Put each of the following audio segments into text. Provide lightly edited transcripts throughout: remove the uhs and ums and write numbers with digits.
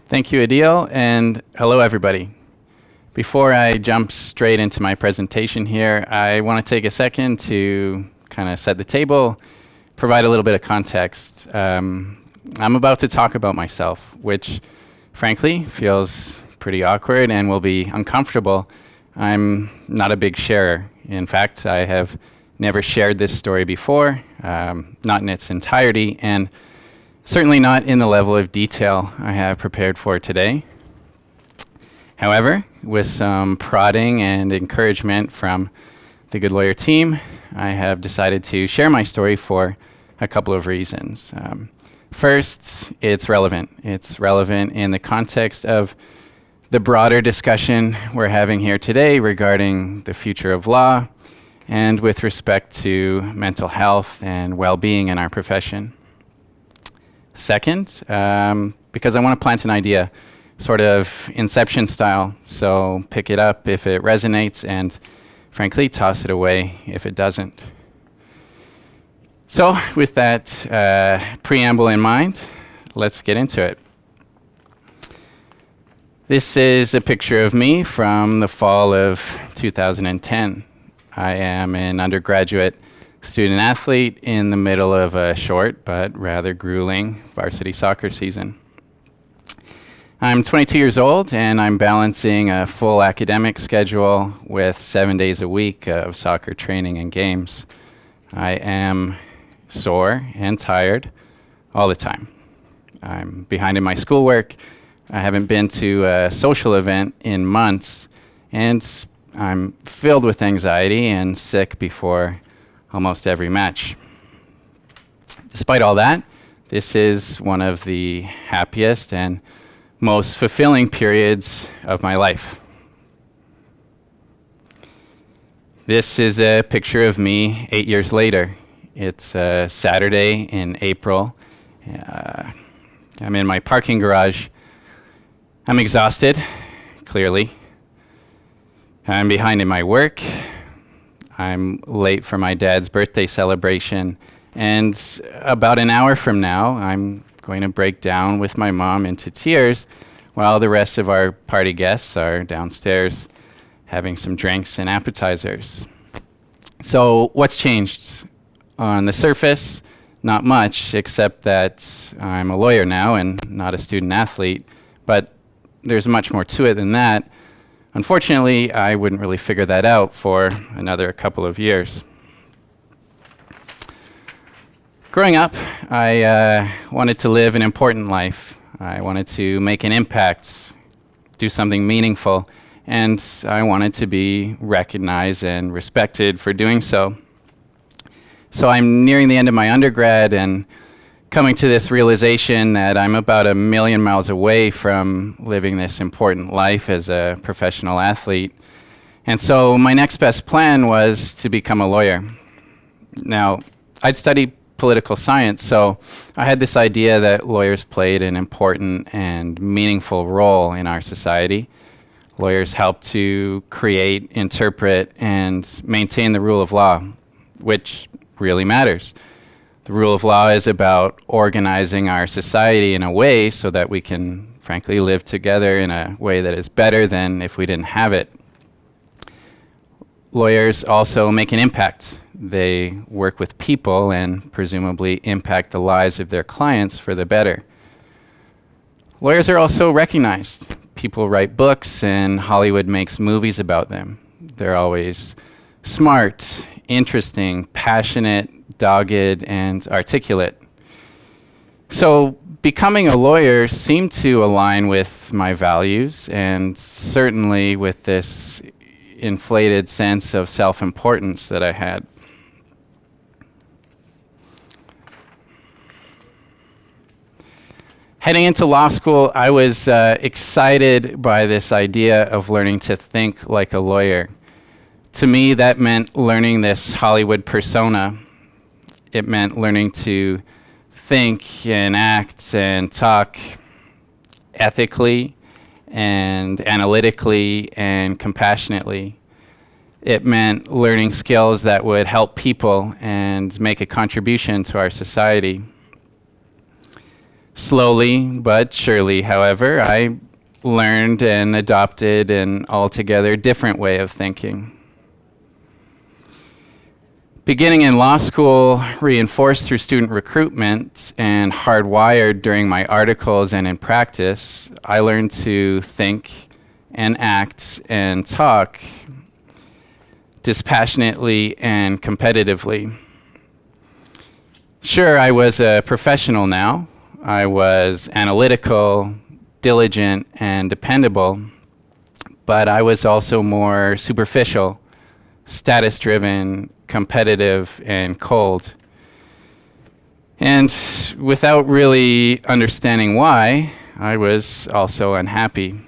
Thank you, Adil, and hello, everybody. Before I jump straight into my presentation here, I want to take a second to kind of set the table, provide a little bit of context. I'm about to talk about myself, which frankly feels pretty awkward and will be uncomfortable. I'm not a big sharer. In fact, I have never shared this story before, not in its entirety, and certainly not in the level of detail I have prepared for today. However, with some prodding and encouragement from the Goodlawyer team, I have decided to share my story for a couple of reasons. First, it's relevant. It's relevant in the context of the broader discussion we're having here today regarding the future of law and with respect to mental health and well-being in our profession. Second, because I want to plant an idea, sort of Inception style, so pick it up if it resonates and frankly toss it away if it doesn't. So with that preamble in mind, let's get into it. This is a picture of me from the fall of 2010. I am an undergraduate student athlete in the middle of a short but rather grueling varsity soccer season. I'm 22 years old and I'm balancing a full academic schedule with 7 days a week of soccer training and games. I am sore and tired all the time. I'm behind in my schoolwork. I haven't been to a social event in months, and I'm filled with anxiety and sick before almost every match. Despite all that, this is one of the happiest and most fulfilling periods of my life. This is a picture of me 8 years later. It's a Saturday in April. I'm in my parking garage. I'm exhausted, clearly. I'm behind in my work. I'm late for my dad's birthday celebration. And about an hour from now, I'm going to break down with my mom into tears while the rest of our party guests are downstairs having some drinks and appetizers. So what's changed? On the surface, not much, except that I'm a lawyer now and not a student athlete. But there's much more to it than that. Unfortunately, I wouldn't really figure that out for another couple of years. Growing up, I wanted to live an important life. I wanted to make an impact, do something meaningful, and I wanted to be recognized and respected for doing so. So I'm nearing the end of my undergrad and coming to this realization that I'm about 1 million miles away from living this important life as a professional athlete. And so my next best plan was to become a lawyer. Now, I'd studied political science, so I had this idea that lawyers played an important and meaningful role in our society. Lawyers help to create, interpret, and maintain the rule of law, which really matters. The rule of law is about organizing our society in a way so that we can, frankly, live together in a way that is better than if we didn't have it. Lawyers also make an impact. They work with people and presumably impact the lives of their clients for the better. Lawyers are also recognized. People write books and Hollywood makes movies about them. They're always smart, interesting, passionate, dogged, and articulate. So becoming a lawyer seemed to align with my values and certainly with this inflated sense of self-importance that I had. Heading into law school, I was excited by this idea of learning to think like a lawyer. To me, that meant learning this Hollywood persona. It meant learning to think and act and talk ethically and analytically and compassionately. It meant learning skills that would help people and make a contribution to our society. Slowly but surely, however, I learned and adopted an altogether different way of thinking. Beginning in law school, reinforced through student recruitment, and hardwired during my articles and in practice, I learned to think and act and talk dispassionately and competitively. Sure, I was a professional now. I was analytical, diligent, and dependable, but I was also more superficial, status-driven, competitive, and cold. And without really understanding why, I was also unhappy.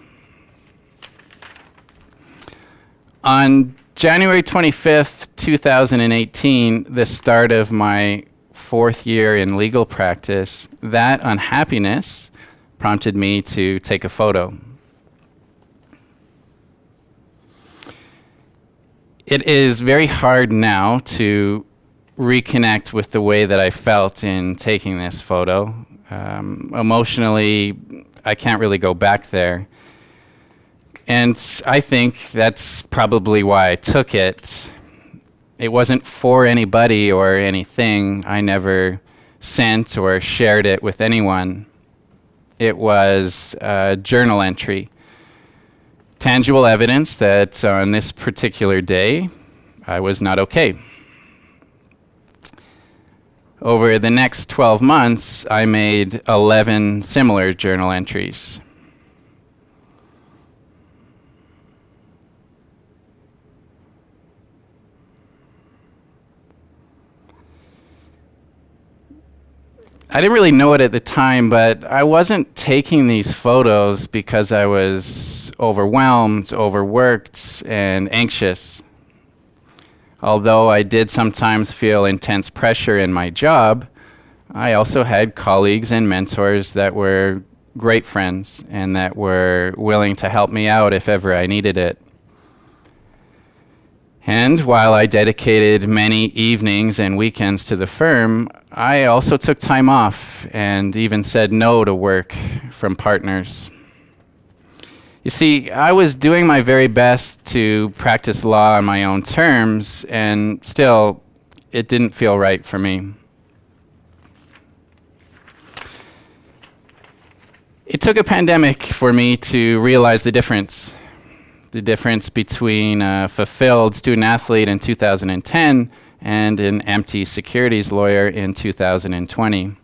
On January 25th, 2018, the start of my 4th year in legal practice, that unhappiness prompted me to take a photo. It is very hard now to reconnect with the way that I felt in taking this photo. Emotionally, I can't really go back there. And I think that's probably why I took it. It wasn't for anybody or anything. I never sent or shared it with anyone. It was a journal entry. Tangible evidence that on this particular day, I was not okay. Over the next 12 months, I made 11 similar journal entries. I didn't really know it at the time, but I wasn't taking these photos because I was overwhelmed, overworked, and anxious. Although I did sometimes feel intense pressure in my job, I also had colleagues and mentors that were great friends and that were willing to help me out if ever I needed it. And while I dedicated many evenings and weekends to the firm, I also took time off and even said no to work from partners. You see, I was doing my very best to practice law on my own terms, and still, it didn't feel right for me. It took a pandemic for me to realize the difference between a fulfilled student athlete in 2010 and an empty securities lawyer in 2020.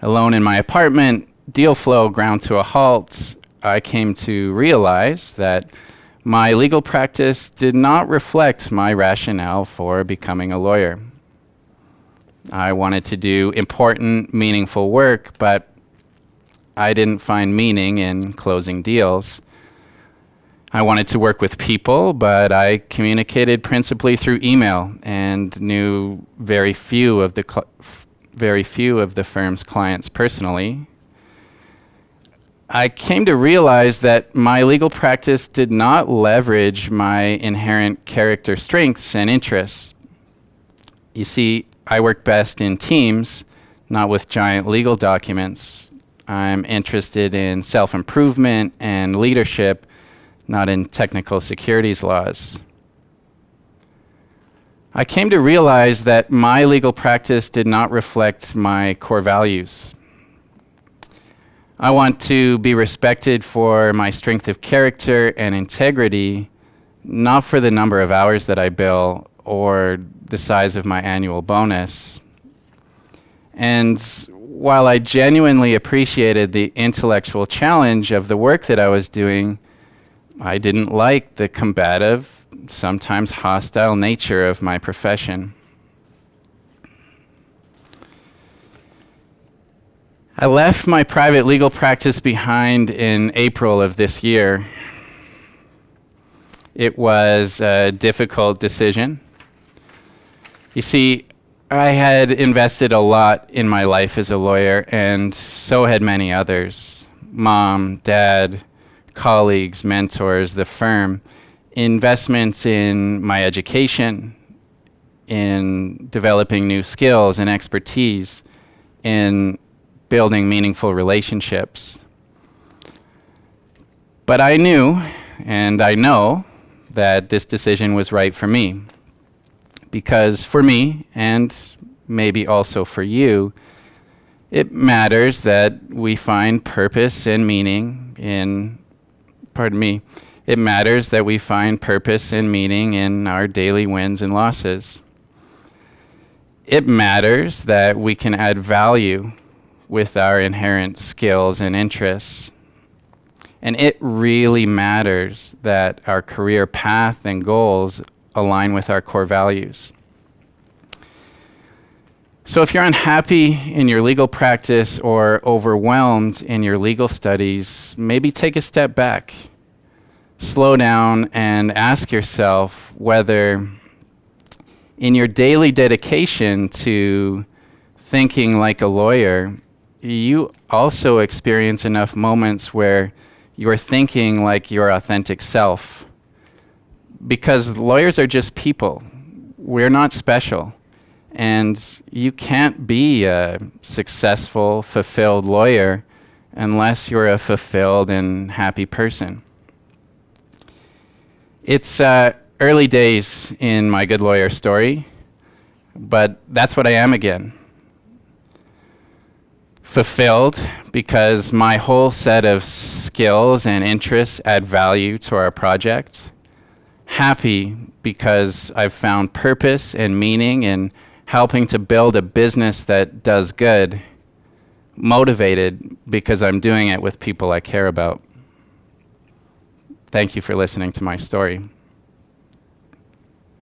Alone in my apartment, deal flow ground to a halt, I came to realize that my legal practice did not reflect my rationale for becoming a lawyer. I wanted to do important, meaningful work, but I didn't find meaning in closing deals. I wanted to work with people, but I communicated principally through email and knew very few of the firm's clients personally. I came to realize that my legal practice did not leverage my inherent character strengths and interests. You see, I work best in teams, not with giant legal documents. I'm interested in self-improvement and leadership, not in technical securities laws. I came to realize that my legal practice did not reflect my core values. I want to be respected for my strength of character and integrity, not for the number of hours that I bill or the size of my annual bonus. And while I genuinely appreciated the intellectual challenge of the work that I was doing, I didn't like the combative, sometimes hostile nature of my profession. I left my private legal practice behind in April of this year. It was a difficult decision. You see, I had invested a lot in my life as a lawyer, and so had many others. Mom, dad, colleagues, mentors, the firm, investments in my education, in developing new skills and expertise, in building meaningful relationships. But I knew, and I know, that this decision was right for me. Because for me, and maybe also for you, it matters that we find purpose and meaning it matters that we find purpose and meaning in our daily wins and losses. It matters that we can add value with our inherent skills and interests. And it really matters that our career path and goals align with our core values. So if you're unhappy in your legal practice or overwhelmed in your legal studies, maybe take a step back, slow down, and ask yourself whether in your daily dedication to thinking like a lawyer, you also experience enough moments where you're thinking like your authentic self. Because lawyers are just people. We're not special. And you can't be a successful, fulfilled lawyer unless you're a fulfilled and happy person. It's early days in my Goodlawyer story, but that's what I am again. Fulfilled because my whole set of skills and interests add value to our project. Happy because I've found purpose and meaning in helping to build a business that does good. Motivated because I'm doing it with people I care about. Thank you for listening to my story.